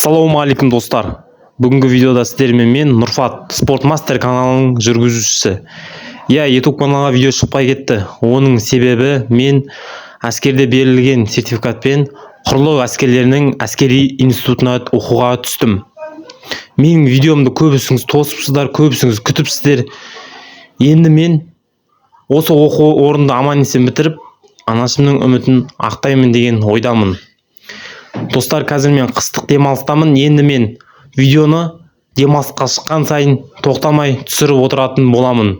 Ассалаумағалейкум достар. Бүгінгі видеода сіздермен мен Нұрфат, Спортмастер каналының жүргізушісі. YouTube каналға видео шықпай кетті. Оның себебі мен әскерде берілген сертификатпен құрлық әскерлерінің әскери институтына оқуға түстім. Менің видеомды көбісіңіз тосыпсыздар, көбісіңіз күтіпсіздер. Енді мен осы оқу орнында аман-есен бітіріп, анашымның үмітін ақтаймын деген ойдамын. Достар, қазір мен қыстық демалыстамын. Енді мен видеоны демалысқа шыққан сайын тоқтамай түсіріп отыратын боламын.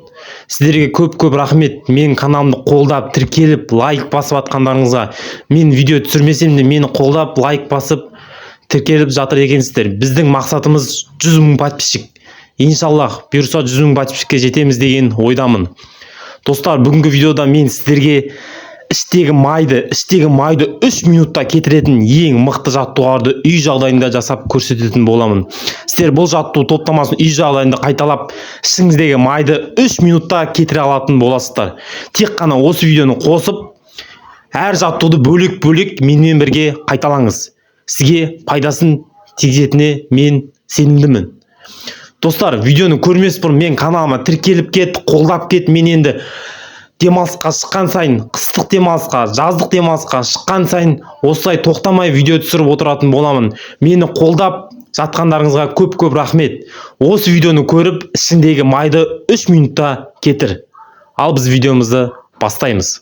Сіздерге көп рахмет. Мен каналымды қолдап, тіркеліп, лайк басып атқандарыңызға. Мен видео түсірмесем де мені қолдап, лайк басып, тіркеліп жатыр екенсіздер. Біздің мақсатымыз 100 000 подписчик. Иншаллах, бұйырса 100 000 подписчикке жетеміз деген ойдамын. Достар, бүгінгі видеода мен сіздерге іштегі майды 3 минутта кетіретін ең мықты жаттығуларды үй жағдайында жасап көрсететін боламын. Сіздер бұл жаттығу топтамасын үй жағдайында қайталап, ішіңіздегі майды 3 минутта кетіре алатын боласыздар. Тек қана осы видеоны қосып, әр жаттығуды бөлек менімен бірге қайталаңыз. Сізге пайдасын тигізетініне мен сенімдімін. Достар, видеоны көрмес бұрын мен каналыма тіркеліп кет, қолдап кет. Мен енді демалысқа шыққан сайын, қыстық демалысқа, жаздық демалысқа шыққан сайын осылай тоқтамай видео түсіріп отыратын боламын. Мені қолдап жатқандарыңызға көп рахмет. Осы видеоны көріп, ішіндегі майды 3 минутта кетір. Ал біз видеомызды бастаймыз.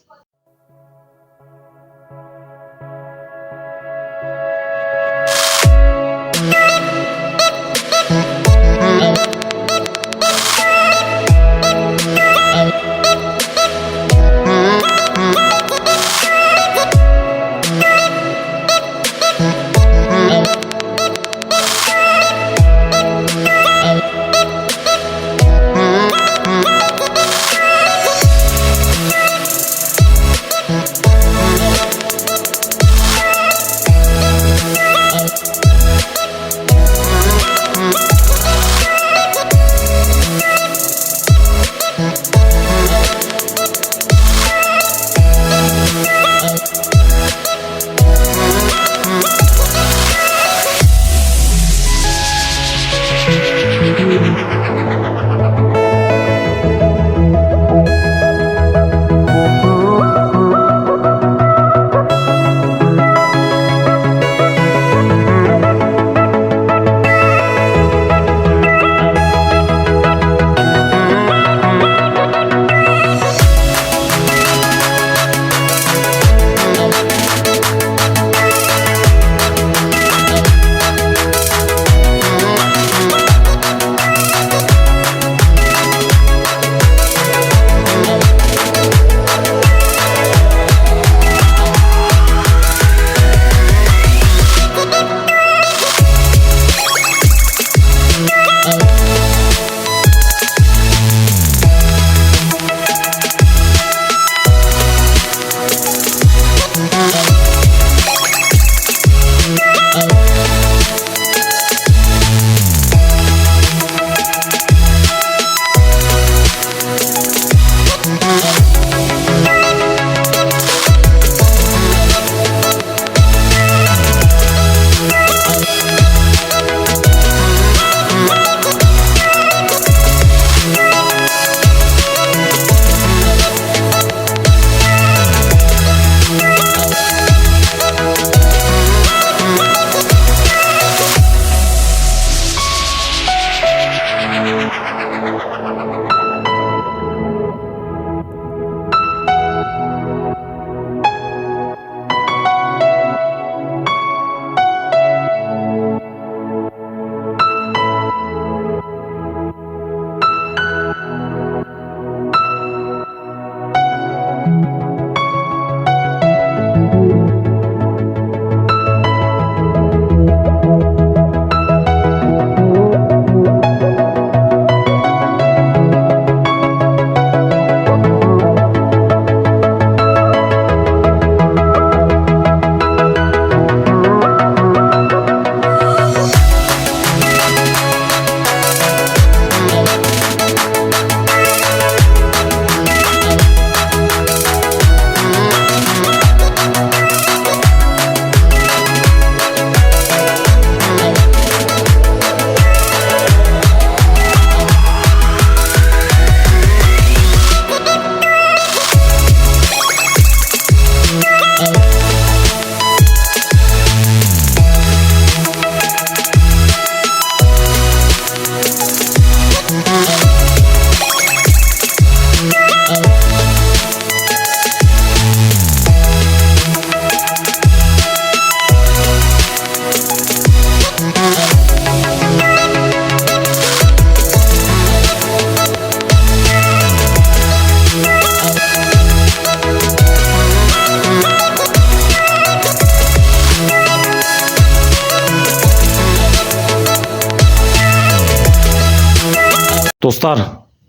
Достар,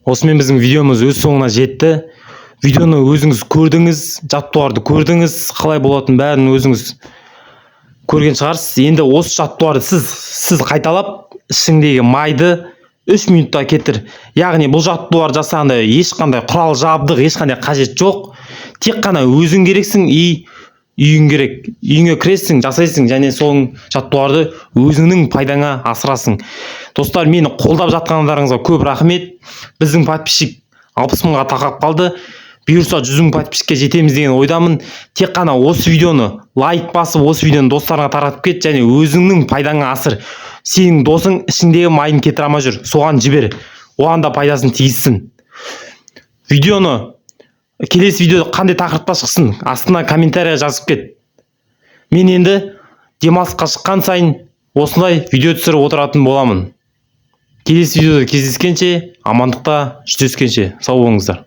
осымен біздің видеомыз өз соңына жетті. Видеоны өзіңіз көрдіңіз, жаттығуарды көрдіңіз, қалай болатынын бәрін өзіңіз көрген шығарсыз. Енді осы жаттығуарды сіз қайталап, ішіңдегі майды 3 минутта кетір. Яғни бұл жаттығулар жасағанда ешқандай құрал жабдық, ешқандай қажет жоқ. Тек қана өзің керексің и үйің керек. Үйіңе кіресің, жасайсың, және сол жаттығуларды өзіңнің пайдаңа асырасың. Достар, мені қолдап жатқандарыңызға көп рахмет. Біздің подписчик 60 мыңға тақап қалды. Бұйырса 100 мың подписчикке жетеміз деген ойдамын. Тек қана осы видеоны лайк басып, осы видеоны достарыңа таратып кет, және өзіңнің пайдаңа асыр. Сенің досың ішіндегі майын кетіре алмай жүр, соған жібер. Оған да пайдасын тигізсін. Видеоны келесі видеода қандай тақырыпта шықсын, астына комментария жазып кет. Мен енді демалысқа шыққан сайын осындай видео түсіріп отыратын боламын. Келесі видеода кездескенше, амандықта жүздескенше сау болыңыздар.